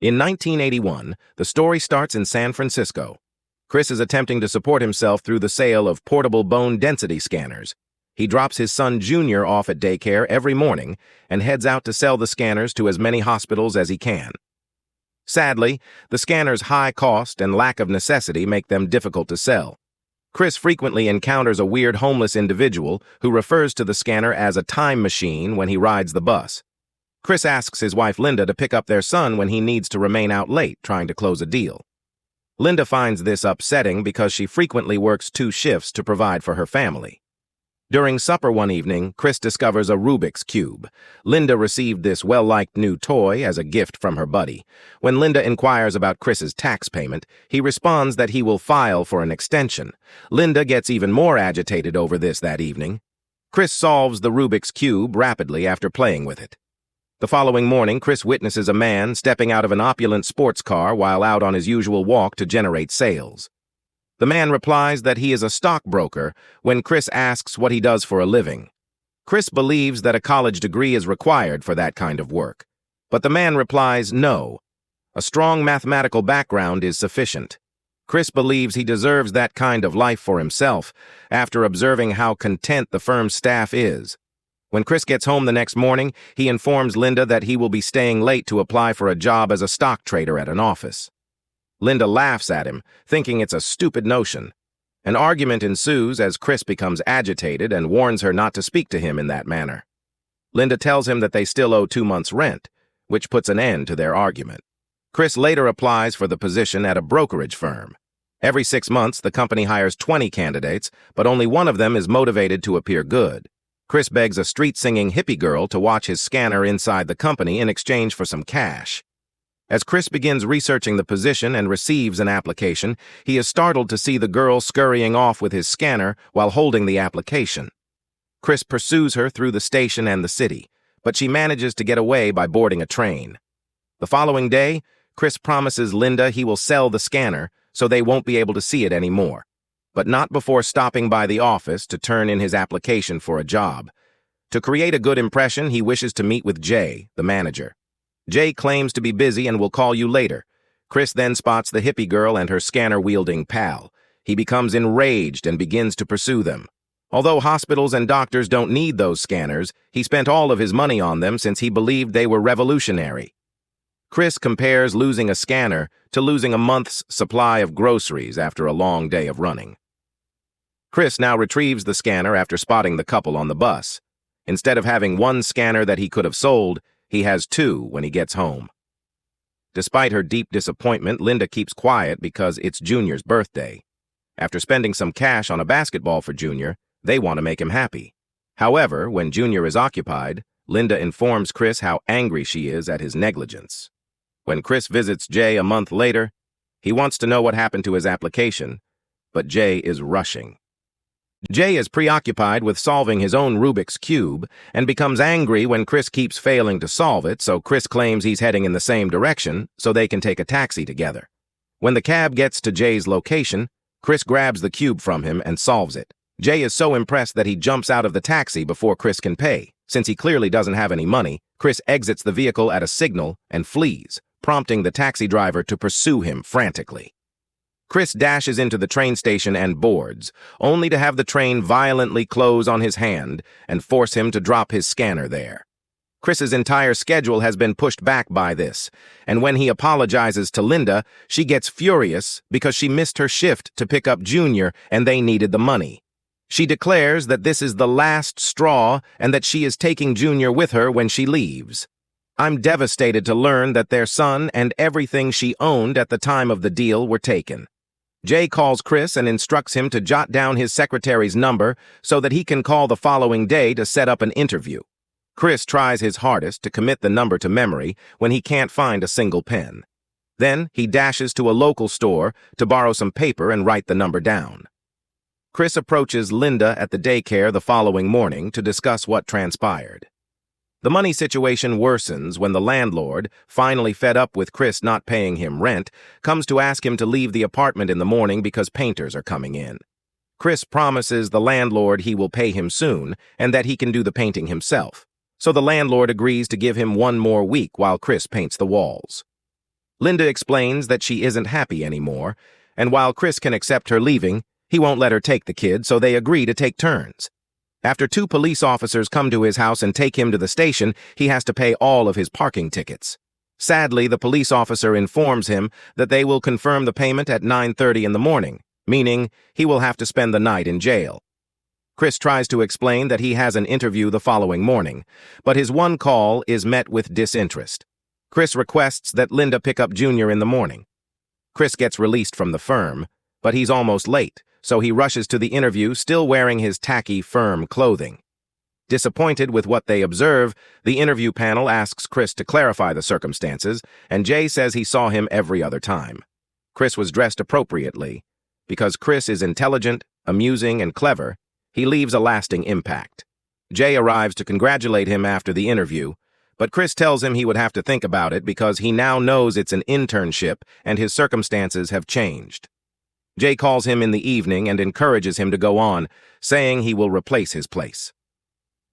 In 1981, the story starts in San Francisco. Chris is attempting to support himself through the sale of portable bone density scanners. He drops his son Junior off at daycare every morning and heads out to sell the scanners to as many hospitals as he can. Sadly, the scanners' high cost and lack of necessity make them difficult to sell. Chris frequently encounters a weird homeless individual who refers to the scanner as a time machine when he rides the bus. Chris asks his wife Linda to pick up their son when he needs to remain out late trying to close a deal. Linda finds this upsetting because she frequently works 2 shifts to provide for her family. During supper one evening, Chris discovers a Rubik's Cube. Linda received this well-liked new toy as a gift from her buddy. When Linda inquires about Chris's tax payment, he responds that he will file for an extension. Linda gets even more agitated over this that evening. Chris solves the Rubik's Cube rapidly after playing with it. The following morning, Chris witnesses a man stepping out of an opulent sports car while out on his usual walk to generate sales. The man replies that he is a stockbroker when Chris asks what he does for a living. Chris believes that a college degree is required for that kind of work, but the man replies no. A strong mathematical background is sufficient. Chris believes he deserves that kind of life for himself after observing how content the firm's staff is. When Chris gets home the next morning, he informs Linda that he will be staying late to apply for a job as a stock trader at an office. Linda laughs at him, thinking it's a stupid notion. An argument ensues as Chris becomes agitated and warns her not to speak to him in that manner. Linda tells him that they still owe 2 months' rent, which puts an end to their argument. Chris later applies for the position at a brokerage firm. Every 6 months, the company hires 20 candidates, but only one of them is motivated to appear good. Chris begs a street-singing hippie girl to watch his scanner inside the company in exchange for some cash. As Chris begins researching the position and receives an application, he is startled to see the girl scurrying off with his scanner while holding the application. Chris pursues her through the station and the city, but she manages to get away by boarding a train. The following day, Chris promises Linda he will sell the scanner so they won't be able to see it anymore, but not before stopping by the office to turn in his application for a job. To create a good impression, he wishes to meet with Jay, the manager. Jay claims to be busy and will call you later. Chris then spots the hippie girl and her scanner-wielding pal. He becomes enraged and begins to pursue them. Although hospitals and doctors don't need those scanners, he spent all of his money on them since he believed they were revolutionary. Chris compares losing a scanner to losing a month's supply of groceries after a long day of running. Chris now retrieves the scanner after spotting the couple on the bus. Instead of having 1 scanner that he could have sold, he has 2 when he gets home. Despite her deep disappointment, Linda keeps quiet because it's Junior's birthday. After spending some cash on a basketball for Junior, they want to make him happy. However, when Junior is occupied, Linda informs Chris how angry she is at his negligence. When Chris visits Jay a month later, he wants to know what happened to his application, but Jay is rushing. Jay is preoccupied with solving his own Rubik's Cube and becomes angry when Chris keeps failing to solve it, so Chris claims he's heading in the same direction so they can take a taxi together. When the cab gets to Jay's location, Chris grabs the cube from him and solves it. Jay is so impressed that he jumps out of the taxi before Chris can pay. Since he clearly doesn't have any money, Chris exits the vehicle at a signal and flees, prompting the taxi driver to pursue him frantically. Chris dashes into the train station and boards, only to have the train violently close on his hand and force him to drop his scanner there. Chris's entire schedule has been pushed back by this, and when he apologizes to Linda, she gets furious because she missed her shift to pick up Junior and they needed the money. She declares that this is the last straw and that she is taking Junior with her when she leaves. I'm devastated to learn that their son and everything she owned at the time of the deal were taken. Jay calls Chris and instructs him to jot down his secretary's number so that he can call the following day to set up an interview. Chris tries his hardest to commit the number to memory when he can't find a single pen. Then he dashes to a local store to borrow some paper and write the number down. Chris approaches Linda at the daycare the following morning to discuss what transpired. The money situation worsens when the landlord, finally fed up with Chris not paying him rent, comes to ask him to leave the apartment in the morning because painters are coming in. Chris promises the landlord he will pay him soon and that he can do the painting himself, so the landlord agrees to give him 1 more week while Chris paints the walls. Linda explains that she isn't happy anymore, and while Chris can accept her leaving, he won't let her take the kid, so they agree to take turns. After 2 police officers come to his house and take him to the station, he has to pay all of his parking tickets. Sadly, the police officer informs him that they will confirm the payment at 9:30 in the morning, meaning he will have to spend the night in jail. Chris tries to explain that he has an interview the following morning, but his one call is met with disinterest. Chris requests that Linda pick up Junior in the morning. Chris gets released from the firm, but he's almost late, so he rushes to the interview still wearing his tacky firm clothing. Disappointed with what they observe, the interview panel asks Chris to clarify the circumstances, and Jay says he saw him every other time. Chris was dressed appropriately. Because Chris is intelligent, amusing, and clever, he leaves a lasting impact. Jay arrives to congratulate him after the interview, but Chris tells him he would have to think about it because he now knows it's an internship and his circumstances have changed. Jay calls him in the evening and encourages him to go on, saying he will replace his place.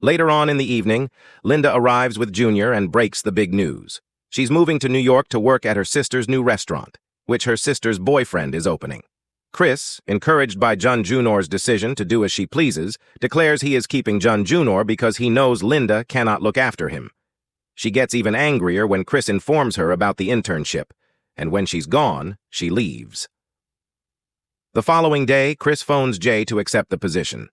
Later on in the evening, Linda arrives with Junior and breaks the big news. She's moving to New York to work at her sister's new restaurant, which her sister's boyfriend is opening. Chris, encouraged by Jun Junor's decision to do as she pleases, declares he is keeping Jun Junor because he knows Linda cannot look after him. She gets even angrier when Chris informs her about the internship, and when she's gone, she leaves. The following day, Chris phones Jay to accept the position.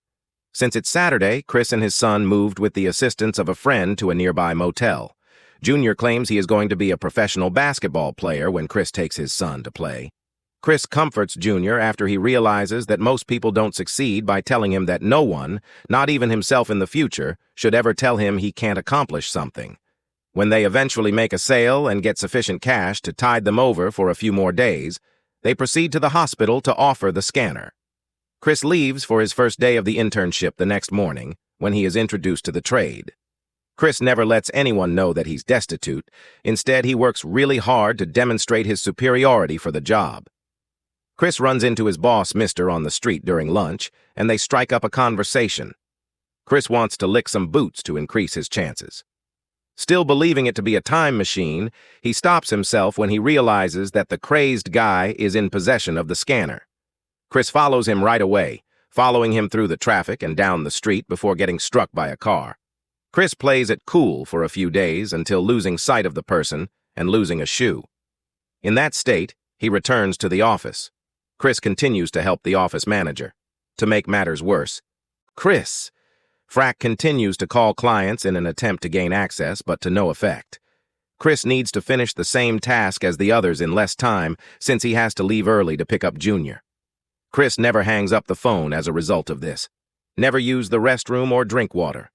Since it's Saturday, Chris and his son moved with the assistance of a friend to a nearby motel. Junior claims he is going to be a professional basketball player when Chris takes his son to play. Chris comforts Junior after he realizes that most people don't succeed by telling him that no one, not even himself in the future, should ever tell him he can't accomplish something. When they eventually make a sale and get sufficient cash to tide them over for a few more days, they proceed to the hospital to offer the scanner. Chris leaves for his first day of the internship the next morning, when he is introduced to the trade. Chris never lets anyone know that he's destitute. Instead, he works really hard to demonstrate his superiority for the job. Chris runs into his boss, Mr., on the street during lunch, and they strike up a conversation. Chris wants to lick some boots to increase his chances. Still believing it to be a time machine, he stops himself when he realizes that the crazed guy is in possession of the scanner. Chris follows him right away, following him through the traffic and down the street before getting struck by a car. Chris plays it cool for a few days until losing sight of the person and losing a shoe. In that state, he returns to the office. Chris continues to help the office manager. To make matters worse, Frack continues to call clients in an attempt to gain access, but to no effect. Chris needs to finish the same task as the others in less time since he has to leave early to pick up Junior. Chris never hangs up the phone as a result of this. Never use the restroom or drink water.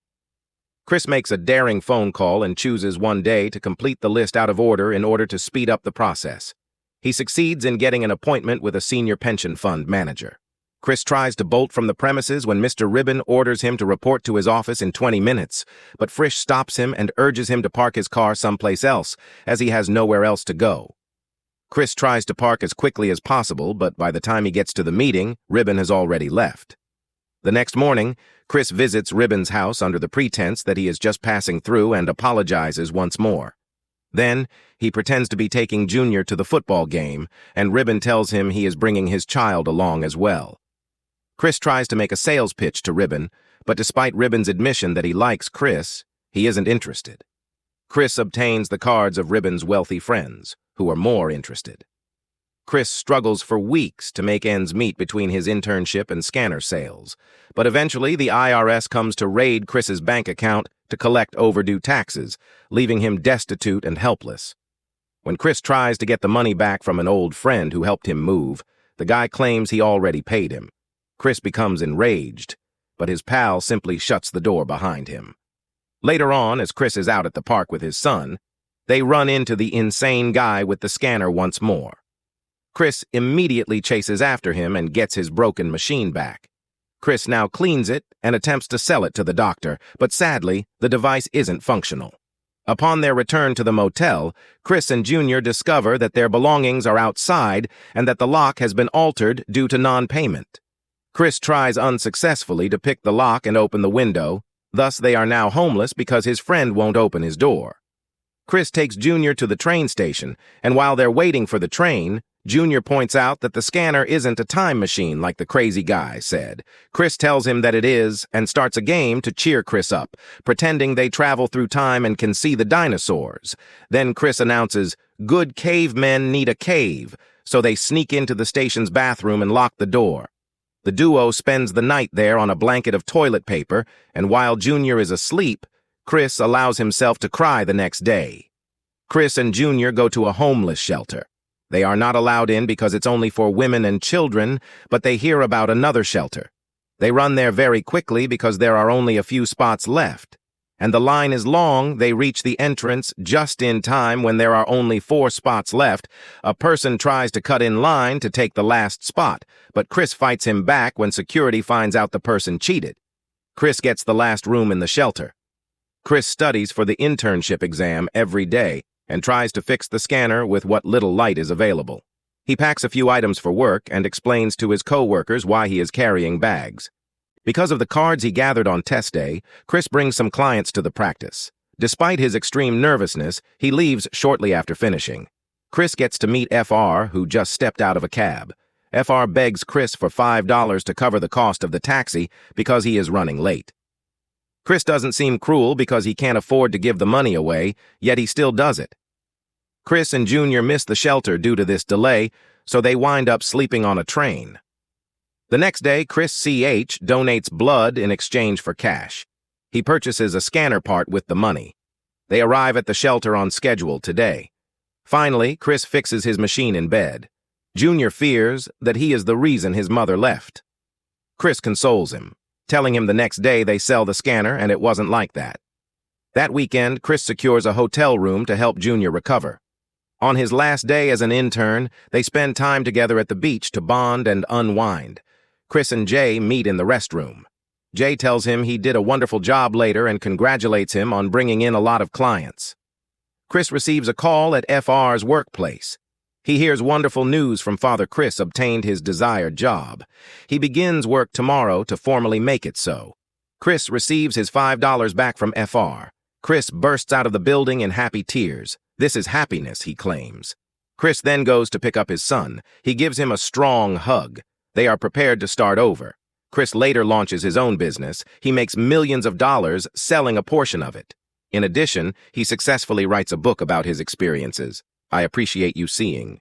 Chris makes a daring phone call and chooses one day to complete the list out of order in order to speed up the process. He succeeds in getting an appointment with a senior pension fund manager. Chris tries to bolt from the premises when Mr. Ribbon orders him to report to his office in 20 minutes, but Frisch stops him and urges him to park his car someplace else, as he has nowhere else to go. Chris tries to park as quickly as possible, but by the time he gets to the meeting, Ribbon has already left. The next morning, Chris visits Ribbon's house under the pretense that he is just passing through and apologizes once more. Then, he pretends to be taking Junior to the football game, and Ribbon tells him he is bringing his child along as well. Chris tries to make a sales pitch to Ribbon, but despite Ribbon's admission that he likes Chris, he isn't interested. Chris obtains the cards of Ribbon's wealthy friends, who are more interested. Chris struggles for weeks to make ends meet between his internship and scanner sales, but eventually the IRS comes to raid Chris's bank account to collect overdue taxes, leaving him destitute and helpless. When Chris tries to get the money back from an old friend who helped him move, the guy claims he already paid him. Chris becomes enraged, but his pal simply shuts the door behind him. Later on, as Chris is out at the park with his son, they run into the insane guy with the scanner once more. Chris immediately chases after him and gets his broken machine back. Chris now cleans it and attempts to sell it to the doctor, but sadly, the device isn't functional. Upon their return to the motel, Chris and Junior discover that their belongings are outside and that the lock has been altered due to non-payment. Chris tries unsuccessfully to pick the lock and open the window, thus they are now homeless because his friend won't open his door. Chris takes Junior to the train station, and while they're waiting for the train, Junior points out that the scanner isn't a time machine like the crazy guy said. Chris tells him that it is and starts a game to cheer Chris up, pretending they travel through time and can see the dinosaurs. Then Chris announces, "Good cavemen need a cave," so they sneak into the station's bathroom and lock the door. The duo spends the night there on a blanket of toilet paper, and while Junior is asleep, Chris allows himself to cry the next day. Chris and Junior go to a homeless shelter. They are not allowed in because it's only for women and children, but they hear about another shelter. They run there very quickly because there are only a few spots left. And the line is long. They reach the entrance just in time when there are only 4 spots left. A person tries to cut in line to take the last spot, but Chris fights him back when security finds out the person cheated. Chris gets the last room in the shelter. Chris studies for the internship exam every day and tries to fix the scanner with what little light is available. He packs a few items for work and explains to his co-workers why he is carrying bags. Because of the cards he gathered on test day, Chris brings some clients to the practice. Despite his extreme nervousness, he leaves shortly after finishing. Chris gets to meet FR, who just stepped out of a cab. FR begs Chris for $5 to cover the cost of the taxi because he is running late. Chris doesn't seem cruel because he can't afford to give the money away, yet he still does it. Chris and Junior miss the shelter due to this delay, so they wind up sleeping on a train. The next day, Chris CH donates blood in exchange for cash. He purchases a scanner part with the money. They arrive at the shelter on schedule today. Finally, Chris fixes his machine in bed. Junior fears that he is the reason his mother left. Chris consoles him, telling him the next day they sell the scanner and it wasn't like that. That weekend, Chris secures a hotel room to help Junior recover. On his last day as an intern, they spend time together at the beach to bond and unwind. Chris and Jay meet in the restroom. Jay tells him he did a wonderful job later and congratulates him on bringing in a lot of clients. Chris receives a call at FR's workplace. He hears wonderful news from Father Chris obtained his desired job. He begins work tomorrow to formally make it so. Chris receives his $5 back from FR. Chris bursts out of the building in happy tears. This is happiness, he claims. Chris then goes to pick up his son. He gives him a strong hug. They are prepared to start over. Chris later launches his own business. He makes millions of dollars selling a portion of it. In addition, he successfully writes a book about his experiences. I appreciate you seeing.